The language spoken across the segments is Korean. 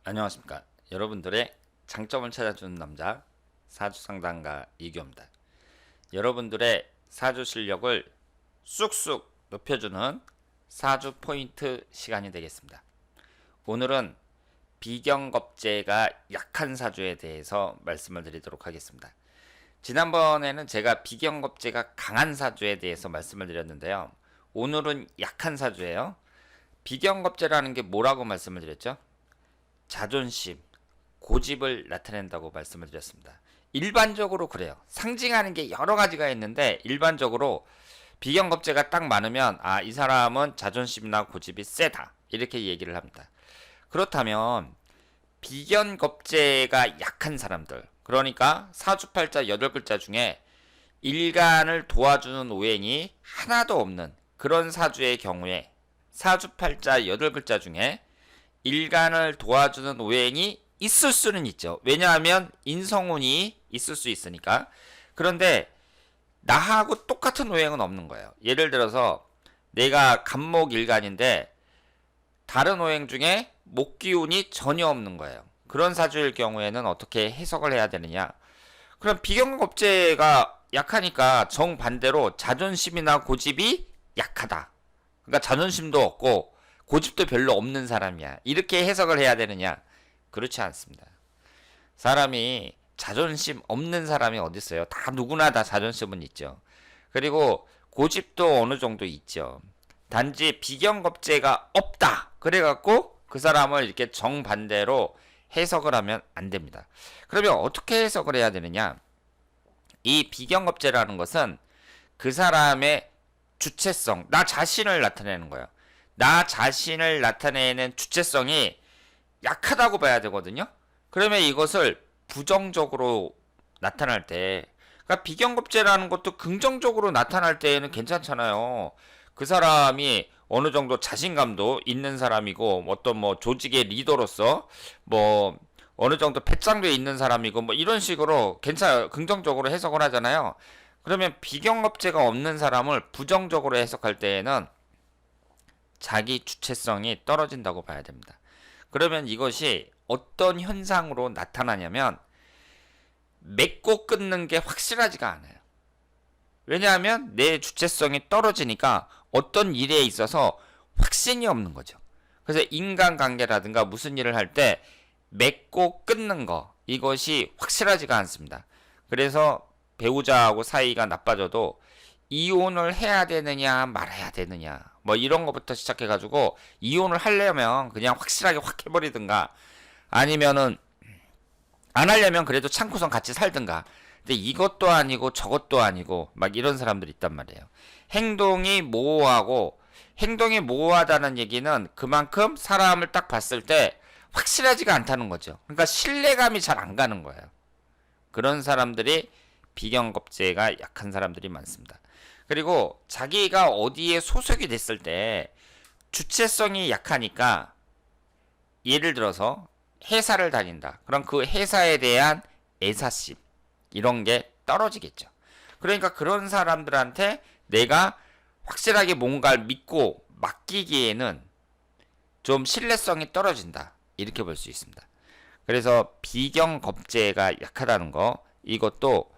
안녕하십니까. 여러분들의 장점을 찾아주는 남자 사주상담가 이규호입니다. 여러분들의 사주 실력을 쑥쑥 높여주는 사주 포인트 시간이 되겠습니다. 오늘은 비경겁제가 약한 사주에 대해서 말씀을 드리도록 하겠습니다. 지난번에는 제가 비경겁제가 강한 사주에 대해서 말씀을 드렸는데요. 오늘은 약한 사주예요. 비경겁제라는 게 뭐라고 말씀을 드렸죠? 자존심, 고집을 나타낸다고 말씀을 드렸습니다. 일반적으로 그래요. 상징하는 게 여러 가지가 있는데 일반적으로 비경겁제가 딱 많으면 이 사람은 자존심이나 고집이 세다 이렇게 얘기를 합니다. 그렇다면 비경겁제가 약한 사람들, 그러니까 사주팔자 8글자 중에 일간을 도와주는 오행이 하나도 없는 그런 사주의 경우에 사주팔자 8글자 중에 일간을 도와주는 오행이 있을 수는 있죠. 왜냐하면 인성운이 있을 수 있으니까. 그런데 나하고 똑같은 오행은 없는 거예요. 예를 들어서 내가 간목일간인데 다른 오행 중에 목기운이 전혀 없는 거예요. 그런 사주일 경우에는 어떻게 해석을 해야 되느냐? 그럼 비경겁제가 약하니까 정반대로 자존심이나 고집이 약하다. 그러니까 자존심도 없고 고집도 별로 없는 사람이야. 이렇게 해석을 해야 되느냐? 그렇지 않습니다. 사람이 자존심 없는 사람이 어디 있어요? 다 누구나 다 자존심은 있죠. 그리고 고집도 어느 정도 있죠. 단지 비경겁제가 없다. 그래갖고 그 사람을 이렇게 정반대로 해석을 하면 안 됩니다. 그러면 어떻게 해석을 해야 되느냐? 이 비경겁제라는 것은 그 사람의 주체성, 나 자신을 나타내는 거예요. 나 자신을 나타내는 주체성이 약하다고 봐야 되거든요. 그러면 이것을 부정적으로 나타날 때, 그러니까 비경겁제라는 것도 긍정적으로 나타날 때에는 괜찮잖아요. 그 사람이 어느 정도 자신감도 있는 사람이고 어떤 조직의 리더로서 어느 정도 배짱도 있는 사람이고 이런 식으로 긍정적으로 해석을 하잖아요. 그러면 비경겁제가 없는 사람을 부정적으로 해석할 때에는 자기 주체성이 떨어진다고 봐야 됩니다. 그러면 이것이 어떤 현상으로 나타나냐면 맺고 끊는 게 확실하지가 않아요. 왜냐하면 내 주체성이 떨어지니까 어떤 일에 있어서 확신이 없는 거죠. 그래서 인간관계라든가 무슨 일을 할 때 맺고 끊는 거, 이것이 확실하지가 않습니다. 그래서 배우자하고 사이가 나빠져도 이혼을 해야 되느냐 말아야 되느냐 이런 것부터 시작해가지고 이혼을 하려면 그냥 확실하게 확 해버리든가 아니면은 안 하려면 그래도 참고선 같이 살든가. 근데 이것도 아니고 저것도 아니고 이런 사람들이 있단 말이에요. 행동이 모호하다는 얘기는 그만큼 사람을 딱 봤을 때 확실하지가 않다는 거죠. 그러니까 신뢰감이 잘 안 가는 거예요. 그런 사람들이 비경겁제가 약한 사람들이 많습니다. 그리고 자기가 어디에 소속이 됐을 때 주체성이 약하니까 예를 들어서 회사를 다닌다. 그럼 그 회사에 대한 애사심 이런 게 떨어지겠죠. 그러니까 그런 사람들한테 내가 확실하게 뭔가를 믿고 맡기기에는 좀 신뢰성이 떨어진다. 이렇게 볼 수 있습니다. 그래서 비경겁제가 약하다는 거, 이것도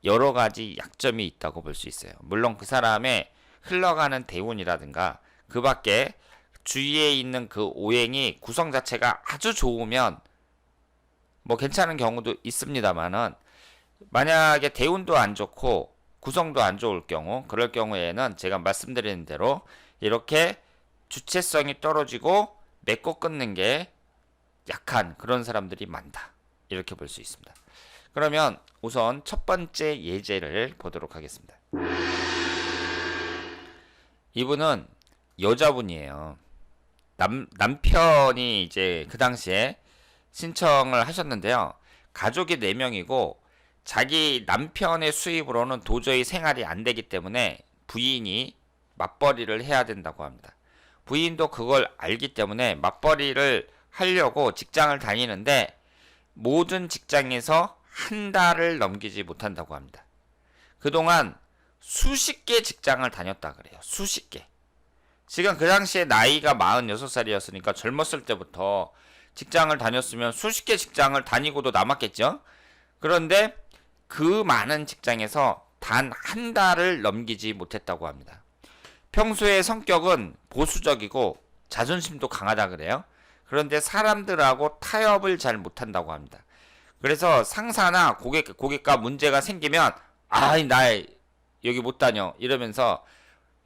여러 가지 약점이 있다고 볼 수 있어요. 물론 그 사람의 흘러가는 대운이라든가 그 밖에 주위에 있는 그 오행이 구성 자체가 아주 좋으면 괜찮은 경우도 있습니다만은 만약에 대운도 안 좋고 구성도 안 좋을 경우, 그럴 경우에는 제가 말씀드리는 대로 이렇게 주체성이 떨어지고 맺고 끊는 게 약한 그런 사람들이 많다. 이렇게 볼 수 있습니다. 그러면 우선 첫 번째 예제를 보도록 하겠습니다. 이분은 여자분이에요. 남편이 이제 그 당시에 신청을 하셨는데요. 가족이 4명이고 자기 남편의 수입으로는 도저히 생활이 안 되기 때문에 부인이 맞벌이를 해야 된다고 합니다. 부인도 그걸 알기 때문에 맞벌이를 하려고 직장을 다니는데 모든 직장에서 한 달을 넘기지 못한다고 합니다. 그동안 수십 개 직장을 다녔다 그래요. 수십 개. 지금 그 당시에 나이가 46살이었으니까 젊었을 때부터 직장을 다녔으면 수십 개 직장을 다니고도 남았겠죠. 그런데 그 많은 직장에서 단 한 달을 넘기지 못했다고 합니다. 평소에 성격은 보수적이고 자존심도 강하다 그래요. 그런데 사람들하고 타협을 잘 못한다고 합니다. 그래서 상사나 고객과 문제가 생기면 나 여기 못 다녀 이러면서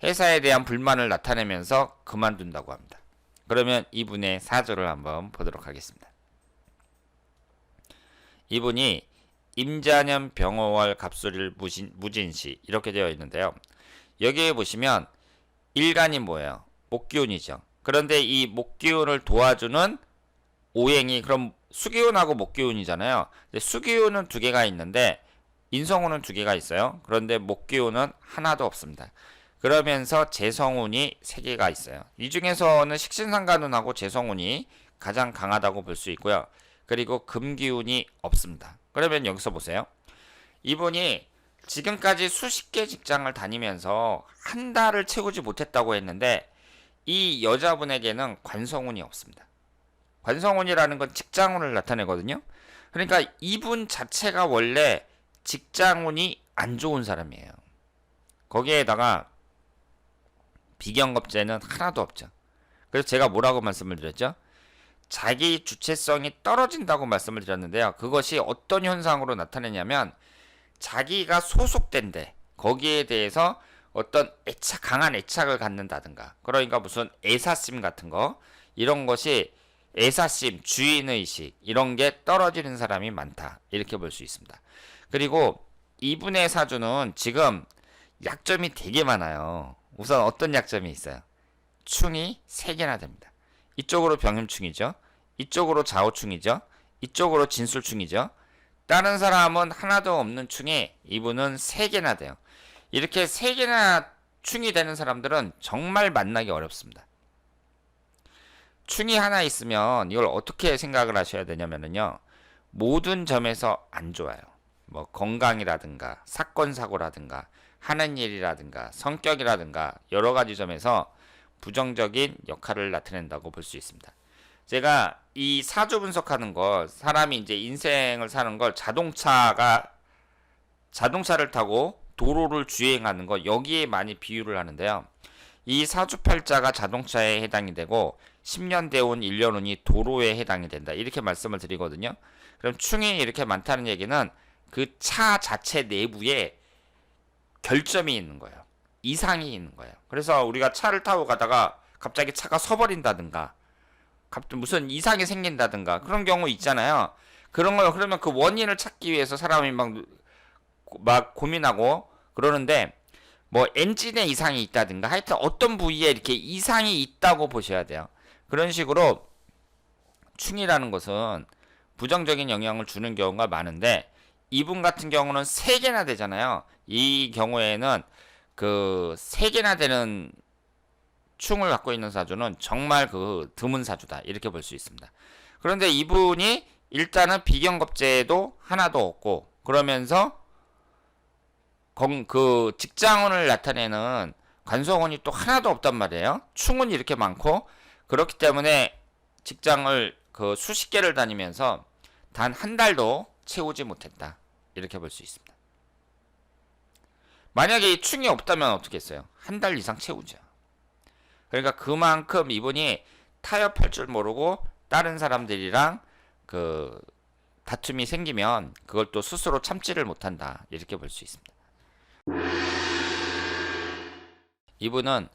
회사에 대한 불만을 나타내면서 그만둔다고 합니다. 그러면 이분의 사주를 한번 보도록 하겠습니다. 이분이 임자년 병호월 갑술일 무진시 이렇게 되어 있는데요. 여기에 보시면 일간이 뭐예요? 목기운이죠. 그런데 이 목기운을 도와주는 오행이 그럼 수기운하고 목기운이잖아요. 수기운은 두 개가 있는데 인성운은 두 개가 있어요. 그런데 목기운은 하나도 없습니다. 그러면서 재성운이 세 개가 있어요. 이 중에서는 식신상간운하고 재성운이 가장 강하다고 볼 수 있고요. 그리고 금기운이 없습니다. 그러면 여기서 보세요. 이분이 지금까지 수십 개 직장을 다니면서 한 달을 채우지 못했다고 했는데 이 여자분에게는 관성운이 없습니다. 관성운이라는 건 직장운을 나타내거든요. 그러니까 이분 자체가 원래 직장운이 안 좋은 사람이에요. 거기에다가 비경겁제는 하나도 없죠. 그래서 제가 뭐라고 말씀을 드렸죠? 자기 주체성이 떨어진다고 말씀을 드렸는데요. 그것이 어떤 현상으로 나타내냐면 자기가 소속된데 거기에 대해서 어떤 강한 애착을 갖는다든가, 그러니까 무슨 애사심 같은 거, 이런 것이 애사심, 주인의식 이런 게 떨어지는 사람이 많다 이렇게 볼 수 있습니다. 그리고 이분의 사주는 지금 약점이 되게 많아요. 우선 어떤 약점이 있어요? 충이 3개나 됩니다. 이쪽으로 병임충이죠. 이쪽으로 좌우충이죠. 이쪽으로 진술충이죠. 다른 사람은 하나도 없는 충이 이분은 3개나 돼요. 이렇게 3개나 충이 되는 사람들은 정말 만나기 어렵습니다. 충이 하나 있으면 이걸 어떻게 생각을 하셔야 되냐면요. 모든 점에서 안 좋아요. 뭐 건강이라든가 사건 사고라든가 하는 일이라든가 성격이라든가 여러 가지 점에서 부정적인 역할을 나타낸다고 볼 수 있습니다. 제가 이 사주 분석하는 거, 사람이 이제 인생을 사는 걸 자동차를 타고 도로를 주행하는 거, 여기에 많이 비유를 하는데요. 이 사주팔자가 자동차에 해당이 되고 10년 대운 1년운이 도로에 해당이 된다 이렇게 말씀을 드리거든요. 그럼 충이 이렇게 많다는 얘기는 그 차 자체 내부에 결점이 있는 거예요. 이상이 있는 거예요. 그래서 우리가 차를 타고 가다가 갑자기 차가 서버린다든가 갑자기 무슨 이상이 생긴다든가 그런 경우 있잖아요. 그러면 그 원인을 찾기 위해서 사람이 막 고민하고 그러는데, 뭐 엔진에 이상이 있다든가 하여튼 어떤 부위에 이렇게 이상이 있다고 보셔야 돼요. 그런 식으로 충이라는 것은 부정적인 영향을 주는 경우가 많은데, 이분 같은 경우는 3개나 되잖아요. 이 경우에는 그 3개나 되는 충을 갖고 있는 사주는 정말 그 드문 사주다 이렇게 볼 수 있습니다. 그런데 이분이 일단은 비경겁제도 하나도 없고, 그러면서 그 직장운을 나타내는 관성운이 또 하나도 없단 말이에요. 충은 이렇게 많고, 그렇기 때문에 직장을 그 수십 개를 다니면서 단 한 달도 채우지 못했다 이렇게 볼 수 있습니다. 만약에 이 충이 없다면 어떻게 했어요? 한 달 이상 채우죠. 그러니까 그만큼 이분이 타협할 줄 모르고 다른 사람들이랑 그 다툼이 생기면 그걸 또 스스로 참지를 못한다 이렇게 볼 수 있습니다. 이분은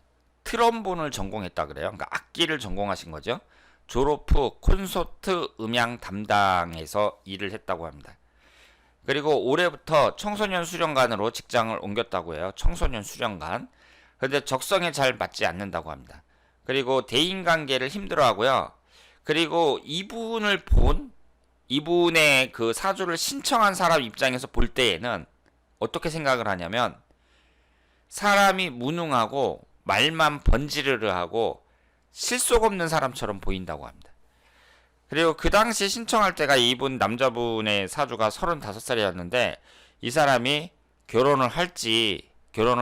트럼본을 전공했다 그래요. 그러니까 악기를 전공하신 거죠. 졸업 후 콘서트 음향 담당에서 일을 했다고 합니다. 그리고 올해부터 청소년 수련관으로 직장을 옮겼다고 해요. 청소년 수련관. 그런데 적성에 잘 맞지 않는다고 합니다. 그리고 대인관계를 힘들어하고요. 그리고 이분의 그 사주를 신청한 사람 입장에서 볼 때에는 어떻게 생각을 하냐면, 사람이 무능하고 말만 번지르르하고 실속 없는 사람처럼 보인다고 합니다. 그리고 그 당시 신청할 때가 이분 남자분의 사주가 35살이었는데 이 사람이 결혼을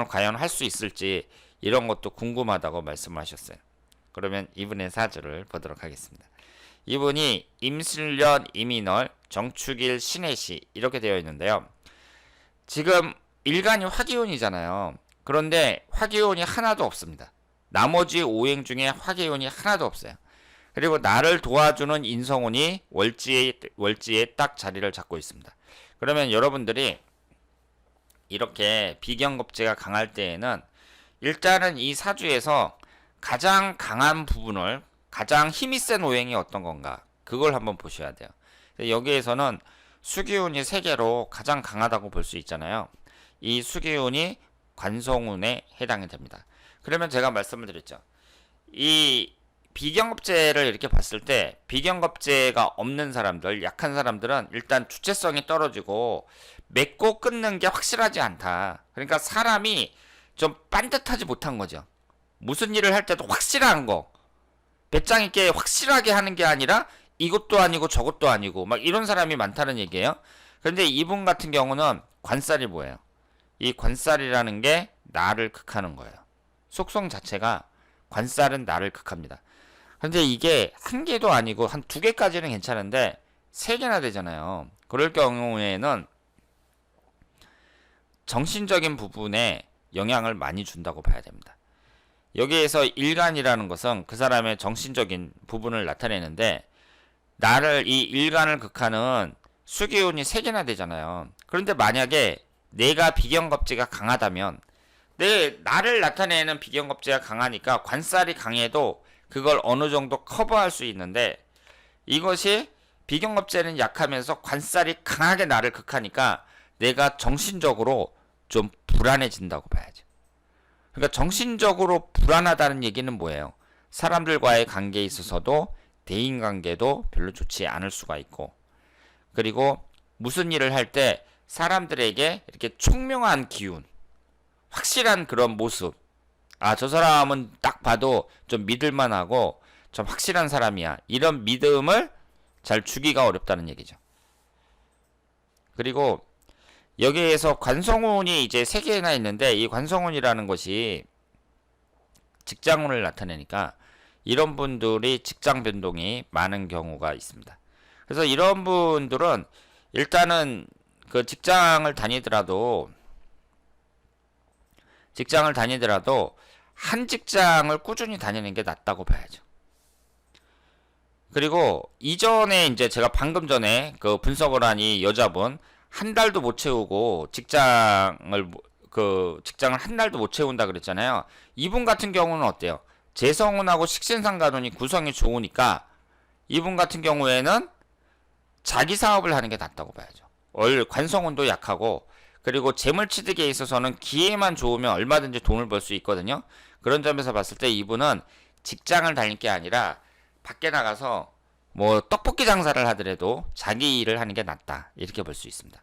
과연 할 수 있을지 이런 것도 궁금하다고 말씀하셨어요. 그러면 이분의 사주를 보도록 하겠습니다. 이분이 임술년 이민월 정축일 신해시 이렇게 되어 있는데요. 지금 일간이 화기운이잖아요. 그런데 화기운이 하나도 없습니다. 나머지 오행 중에 화기운이 하나도 없어요. 그리고 나를 도와주는 인성운이 월지에 딱 자리를 잡고 있습니다. 그러면 여러분들이 이렇게 비경겁제가 강할 때에는 일단은 이 사주에서 가장 강한 부분을, 가장 힘이 센 오행이 어떤 건가, 그걸 한번 보셔야 돼요. 여기에서는 수기운이 3개로 가장 강하다고 볼 수 있잖아요. 이 수기운이 관성운에 해당이 됩니다. 그러면 제가 말씀을 드렸죠. 이 비경겁제를 이렇게 봤을 때 비경겁제가 없는 사람들, 약한 사람들은 일단 주체성이 떨어지고 맺고 끊는 게 확실하지 않다. 그러니까 사람이 좀 반듯하지 못한 거죠. 무슨 일을 할 때도 확실한 거, 배짱 있게 확실하게 하는 게 아니라 이것도 아니고 저것도 아니고 막 이런 사람이 많다는 얘기예요. 그런데 이분 같은 경우는 관살이 뭐예요? 이 관살이라는 게 나를 극하는 거예요. 속성 자체가 관살은 나를 극합니다. 근데 이게 한 개도 아니고 한 2개까지는 괜찮은데 3개나 되잖아요. 그럴 경우에는 정신적인 부분에 영향을 많이 준다고 봐야 됩니다. 여기에서 일간이라는 것은 그 사람의 정신적인 부분을 나타내는데, 나를, 이 일간을 극하는 수기운이 3개나 되잖아요. 그런데 만약에 내가 비경겁제가 강하다면, 나를 나타내는 비경겁제가 강하니까 관살이 강해도 그걸 어느 정도 커버할 수 있는데, 이것이 비경겁제는 약하면서 관살이 강하게 나를 극하니까 내가 정신적으로 좀 불안해진다고 봐야죠. 그러니까 정신적으로 불안하다는 얘기는 뭐예요? 사람들과의 관계에 있어서도 대인관계도 별로 좋지 않을 수가 있고, 그리고 무슨 일을 할 때 사람들에게 이렇게 총명한 기운, 확실한 그런 모습, 아, 저 사람은 딱 봐도 좀 믿을만하고 좀 확실한 사람이야, 이런 믿음을 잘 주기가 어렵다는 얘기죠. 그리고 여기에서 관성운이 이제 3개나 있는데, 이 관성운이라는 것이 직장운을 나타내니까 이런 분들이 직장 변동이 많은 경우가 있습니다. 그래서 이런 분들은 일단은 그 직장을 다니더라도 한 직장을 꾸준히 다니는 게 낫다고 봐야죠. 그리고 이전에 이제 제가 방금 전에 그 분석을 한 이 여자분, 한 달도 못 채우고 직장을 한 달도 못 채운다 그랬잖아요. 이분 같은 경우는 어때요? 재성운하고 식신상관운이 구성이 좋으니까 이분 같은 경우에는 자기 사업을 하는 게 낫다고 봐야죠. 관성운도 약하고, 그리고 재물취득에 있어서는 기회만 좋으면 얼마든지 돈을 벌 수 있거든요. 그런 점에서 봤을 때 이분은 직장을 다닐 게 아니라 밖에 나가서 뭐 떡볶이 장사를 하더라도 자기 일을 하는 게 낫다, 이렇게 볼 수 있습니다.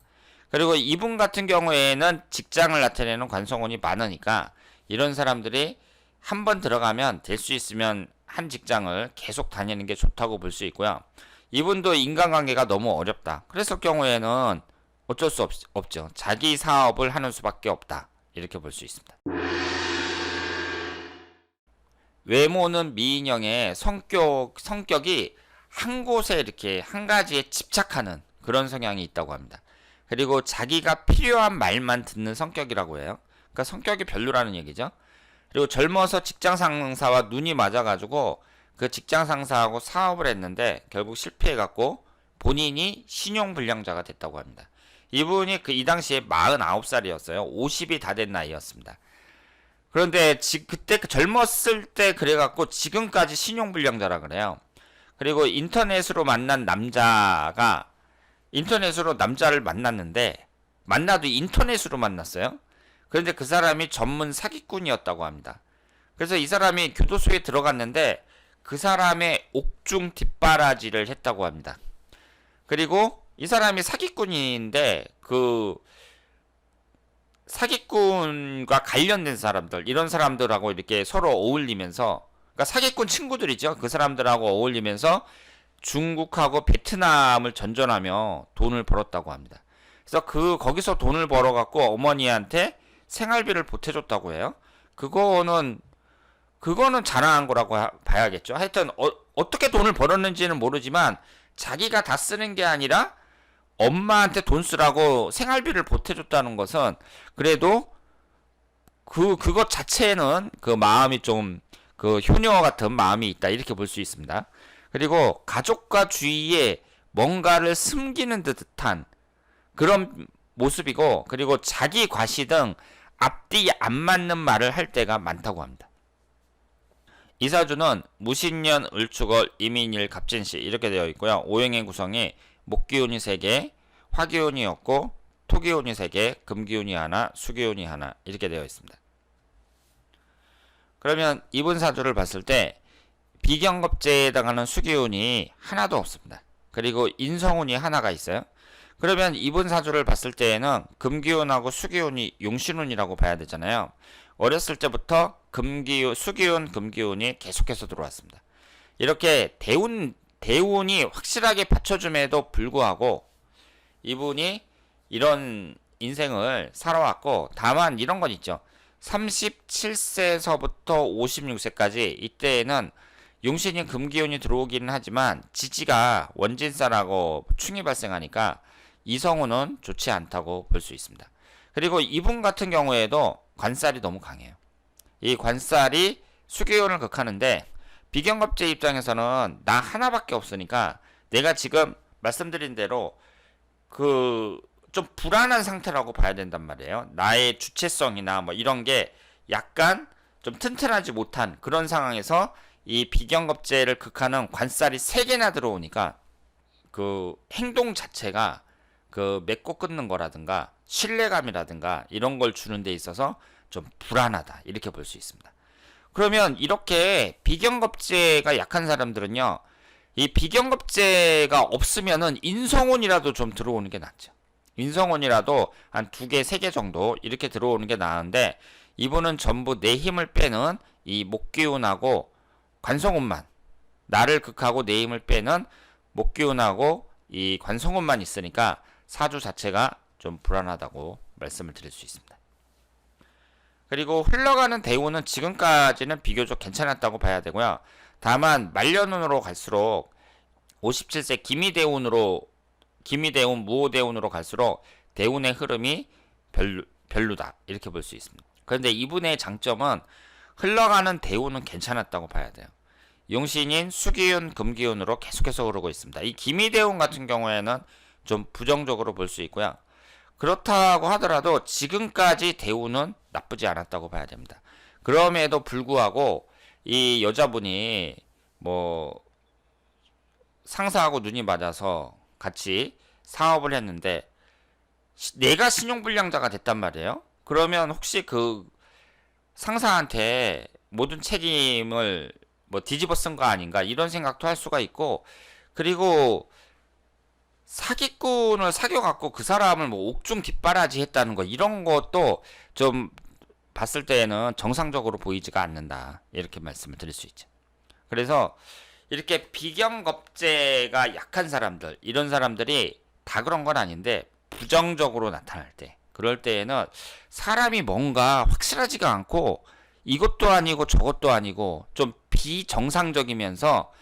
그리고 이분 같은 경우에는 직장을 나타내는 관성운이 많으니까 이런 사람들이 한번 들어가면 될 수 있으면 한 직장을 계속 다니는 게 좋다고 볼 수 있고요. 이분도 인간관계가 너무 어렵다, 그랬을 경우에는 어쩔 수 없죠. 자기 사업을 하는 수밖에 없다, 이렇게 볼 수 있습니다. 외모는 미인형의 성격이 한 곳에 이렇게 한 가지에 집착하는 그런 성향이 있다고 합니다. 그리고 자기가 필요한 말만 듣는 성격이라고 해요. 그러니까 성격이 별로라는 얘기죠. 그리고 젊어서 직장 상사와 눈이 맞아가지고 그 직장 상사하고 사업을 했는데 결국 실패해갖고 본인이 신용불량자가 됐다고 합니다. 이분이 이 당시에 49살이었어요. 50이 다 된 나이였습니다. 그런데 그때 젊었을 때 그래갖고 지금까지 신용불량자라 그래요. 그리고 인터넷으로 남자를 만났는데, 만나도 인터넷으로 만났어요. 그런데 그 사람이 전문 사기꾼이었다고 합니다. 그래서 이 사람이 교도소에 들어갔는데 그 사람의 옥중 뒷바라지를 했다고 합니다. 그리고 이 사람이 사기꾼인데 그 사기꾼과 관련된 사람들, 이런 사람들하고 이렇게 서로 어울리면서, 그러니까 사기꾼 친구들이죠. 그 사람들하고 어울리면서 중국하고 베트남을 전전하며 돈을 벌었다고 합니다. 그래서 거기서 돈을 벌어갖고 어머니한테 생활비를 보태줬다고 해요. 그거는 그거는 자랑한 거라고 봐야겠죠. 하여튼 어떻게 돈을 벌었는지는 모르지만 자기가 다 쓰는 게 아니라 엄마한테 돈 쓰라고 생활비를 보태줬다는 것은 그래도 그것 자체는 그 마음이 좀 그 효녀 같은 마음이 있다 이렇게 볼 수 있습니다. 그리고 가족과 주위에 뭔가를 숨기는 듯한 그런 모습이고, 그리고 자기 과시 등 앞뒤 안 맞는 말을 할 때가 많다고 합니다. 이 사주는 무신년, 을축월, 이민일, 갑진시 이렇게 되어 있고요. 오행의 구성이 목기운이 3개, 화기운이었고 토기운이 3개, 금기운이 하나, 수기운이 하나 이렇게 되어 있습니다. 그러면 이분 사주를 봤을 때 비경겁제에 해당하는 수기운이 하나도 없습니다. 그리고 인성운이 하나가 있어요. 그러면 이분 사주를 봤을 때에는 금기운하고 수기운이 용신운이라고 봐야 되잖아요. 어렸을 때부터 수기운, 금기운이 계속해서 들어왔습니다. 이렇게 대운이 확실하게 받쳐줌에도 불구하고 이분이 이런 인생을 살아왔고, 다만 이런 건 있죠. 37세서부터 56세까지 이때에는 용신인 금기운이 들어오기는 하지만 지지가 원진살하고 충이 발생하니까 이성운은 좋지 않다고 볼 수 있습니다. 그리고 이분 같은 경우에도 관살이 너무 강해요. 이 관살이 수기운을 극하는데 비경겁제 입장에서는 나 하나밖에 없으니까 내가 지금 말씀드린 대로 좀 불안한 상태라고 봐야 된단 말이에요. 나의 주체성이나 뭐 이런 게 약간 좀 튼튼하지 못한 그런 상황에서 이 비경겁제를 극하는 관살이 3개나 들어오니까 그 행동 자체가 그 맺고 끊는 거라든가 신뢰감이라든가 이런 걸 주는 데 있어서 좀 불안하다 이렇게 볼 수 있습니다. 그러면 이렇게 비경겁제가 약한 사람들은요, 이 비경겁제가 없으면은 인성운이라도 좀 들어오는 게 낫죠. 인성운이라도 한 2개, 3개 정도 이렇게 들어오는 게 나은데 이분은 전부 내 힘을 빼는 이 목기운하고 관성운만, 나를 극하고 내 힘을 빼는 목기운하고 이 관성운만 있으니까 사주 자체가 좀 불안하다고 말씀을 드릴 수 있습니다. 그리고 흘러가는 대운은 지금까지는 비교적 괜찮았다고 봐야 되고요. 다만 말년운으로 갈수록 57세 기미대운, 무호대운으로 갈수록 대운의 흐름이 별로다 이렇게 볼 수 있습니다. 그런데 이분의 장점은 흘러가는 대운은 괜찮았다고 봐야 돼요. 용신인 수기운, 금기운으로 계속해서 흐르고 있습니다. 이 기미대운 같은 경우에는 좀 부정적으로 볼 수 있고요. 그렇다고 하더라도 지금까지 대운은 나쁘지 않았다고 봐야 됩니다. 그럼에도 불구하고 이 여자분이 뭐 상사하고 눈이 맞아서 같이 사업을 했는데 내가 신용불량자가 됐단 말이에요. 그러면 혹시 그 상사한테 모든 책임을 뭐 뒤집어 쓴 거 아닌가 이런 생각도 할 수가 있고, 그리고 사기꾼을 사귀어갖고 그 사람을 뭐 옥중 뒷바라지 했다는 거 이런 것도 좀 봤을 때에는 정상적으로 보이지가 않는다 이렇게 말씀을 드릴 수 있죠. 그래서 이렇게 비경겁제가 약한 사람들, 이런 사람들이 다 그런 건 아닌데 부정적으로 나타날 때, 그럴 때에는 사람이 뭔가 확실하지가 않고 이것도 아니고 저것도 아니고 좀 비정상적이면서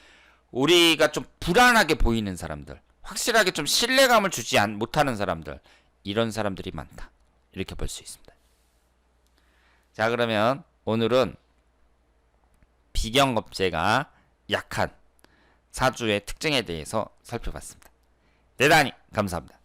우리가 좀 불안하게 보이는 사람들, 확실하게 좀 신뢰감을 주지 못하는 사람들, 이런 사람들이 많다 이렇게 볼 수 있습니다. 자, 그러면 오늘은 비경겁제가 약한 사주의 특징에 대해서 살펴봤습니다. 대단히 감사합니다.